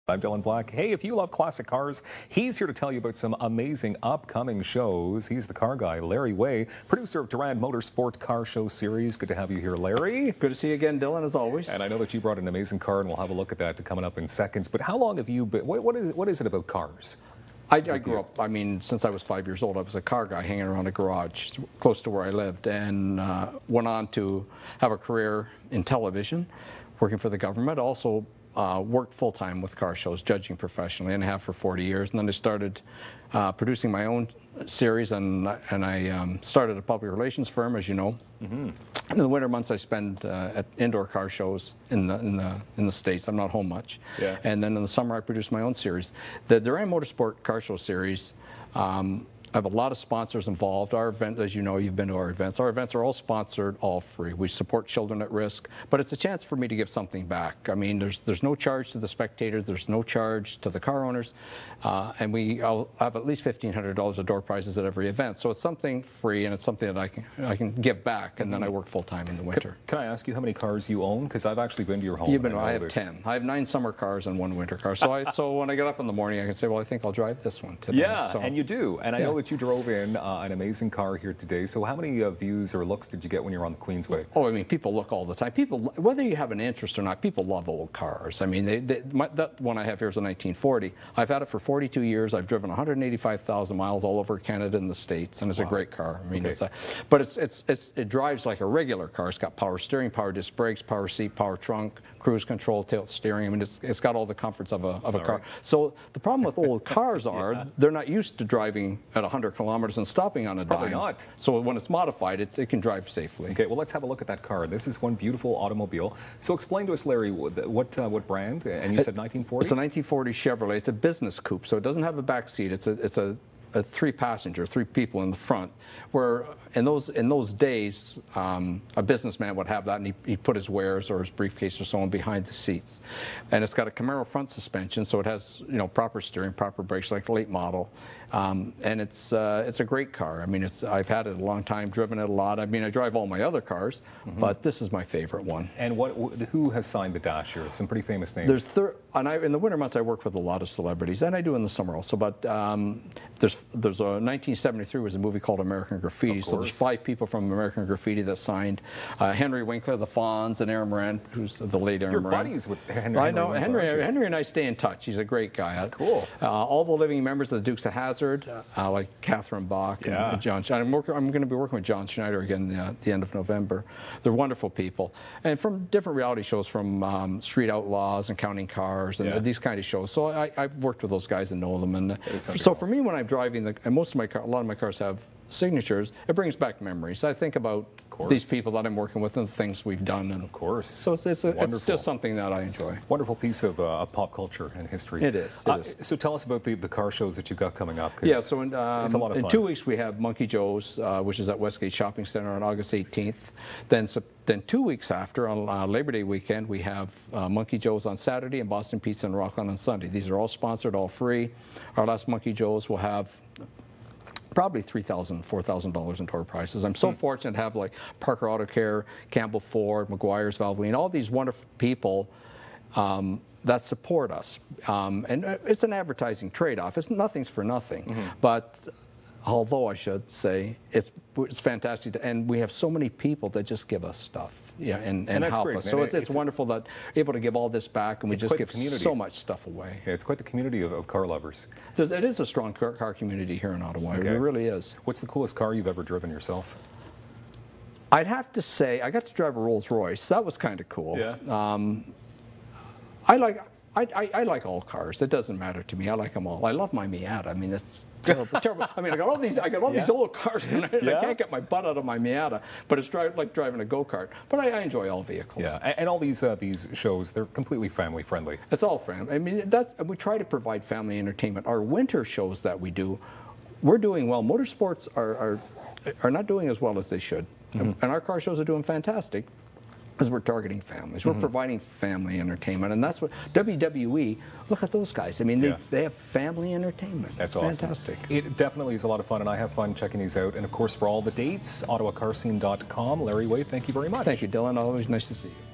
I'm Dylan Black. Hey, if you love classic cars, he's here to tell you about some amazing upcoming shows. He's the car guy, Larry Way, producer of Derand Motorsport car show series. Good to have you here, Larry. Good to see you again, Dylan, as always. And I know that you brought an amazing car, and we'll have a look at that coming up in seconds. But how long have you been, what is it about cars? I grew up, since I was 5 years old, I was a car guy hanging around a garage close to where I lived, and went on to have a career in television, working for the government. Also worked full-time with car shows, judging professionally, and I have for 40 years. And then I started producing my own series, and I started a public relations firm, as you know. Mm-hmm. In the winter months, I spend at indoor car shows in the States. I'm not home much. Yeah. And then in the summer, I produce my own series. The Derand Motorsport car show series, I have a lot of sponsors involved. Our event, as you know, you've been to our events. Our events are all sponsored, all free. We support children at risk, but it's a chance for me to give something back. I mean, there's no charge to the spectators, there's no charge to the car owners, and I'll have at least $1,500 of door prizes at every event. So it's something free, and it's something that I can give back, and then I work full time in the winter. Can I ask you how many cars you own? Because I've actually been to your home. I have 10. I have 9 summer cars and 1 winter car. So when I get up in the morning, I can say, well, I think I'll drive this one today. Yeah, so, and you do. And I know that you drove in an amazing car here today. So how many views or looks did you get when you were on the Queensway? Oh, I mean, people look all the time. People, whether you have an interest or not, people love old cars. I mean, that one I have here is a 1940. I've had it for 42 years. I've driven 185,000 miles all over Canada and the States, and it's a great car. I mean, it drives like a regular car. It's got power steering, power disc brakes, power seat, power trunk, cruise control, tilt steering. I mean, it's got all the comforts of a car. Right. So the problem with old cars are they're not used to driving at 100 kilometers and stopping on a dime. Probably not. So when it's modified, it can drive safely. Okay, well, let's have a look at that car. This is one beautiful automobile. So explain to us, Larry, what brand? And you said 1940? It's a 1940 Chevrolet. It's a business coupe, so it doesn't have a back seat. It's a 3-passenger, 3 people in the front. Where in those days, a businessman would have that, and he put his wares or his briefcase or so on behind the seats. And it's got a Camaro front suspension, so it has proper steering, proper brakes, like a late model. And it's a great car. I mean, I've had it a long time, driven it a lot. I mean, I drive all my other cars, but this is my favorite one. And who has signed the dash here? Some pretty famous names. In the winter months, I work with a lot of celebrities, and I do in the summer also. But there's a 1973 was a movie called American Graffiti. So there's 5 people from American Graffiti that signed. Henry Winkler, the Fonz, and Aaron Moran, who's the late Aaron Moran. You're buddies with Henry. I know Henry and I stay in touch. He's a great guy. That's cool. All the living members of the Dukes of Hazzard, like Catherine Bach and John. I'm going to be working with John Schneider again at the end of November. They're wonderful people, and from different reality shows, from Street Outlaws and Counting Cars and these kind of shows. So I've worked with those guys and know them. And so for me, when I'm driving, and a lot of my cars have signatures, it brings back memories. I think about these people that I'm working with and the things we've done. And of course. So it's just something that I enjoy. Wonderful piece of pop culture and history. It is. So tell us about the car shows that you've got coming up. Yeah, so it's a lot of fun. In 2 weeks we have Monkey Joe's, which is at Westgate Shopping Center on August 18th. Then 2 weeks after, on Labor Day weekend, we have Monkey Joe's on Saturday and Boston Pizza in Rockland on Sunday. These are all sponsored, all free. Our last Monkey Joe's will have probably $3,000, $4,000 in tour prices. I'm so fortunate to have like Parker Auto Care, Campbell Ford, McGuire's, Valvoline, all these wonderful people that support us. And it's an advertising trade-off. Nothing's for nothing. But although I should say it's fantastic, and we have so many people that just give us stuff. Yeah, and help great, us. So it's wonderful that we're able to give all this back, and we just give so much stuff away. Yeah, it's quite the community of car lovers. It is a strong car community here in Ottawa. Okay. It really is. What's the coolest car you've ever driven yourself? I'd have to say I got to drive a Rolls Royce. That was kind of cool. Yeah. I like all cars. It doesn't matter to me. I like them all. I love my Miata. I mean, it's terrible. I mean, I got all these old cars, and I can't get my butt out of my Miata. But it's like driving a go-kart. But I enjoy all vehicles. Yeah, and all these shows, they're completely family friendly. It's all family. I mean, we try to provide family entertainment. Our winter shows that we do, we're doing well. Motorsports are not doing as well as they should, and our car shows are doing fantastic. Because we're targeting families. We're providing family entertainment, and that's what WWE, look at those guys. I mean, they have family entertainment. That's fantastic. Awesome. It definitely is a lot of fun, and I have fun checking these out. And of course, for all the dates, OttawaCarscene.com. Larry Way, thank you very much. Thank you, Dylan. Always nice to see you.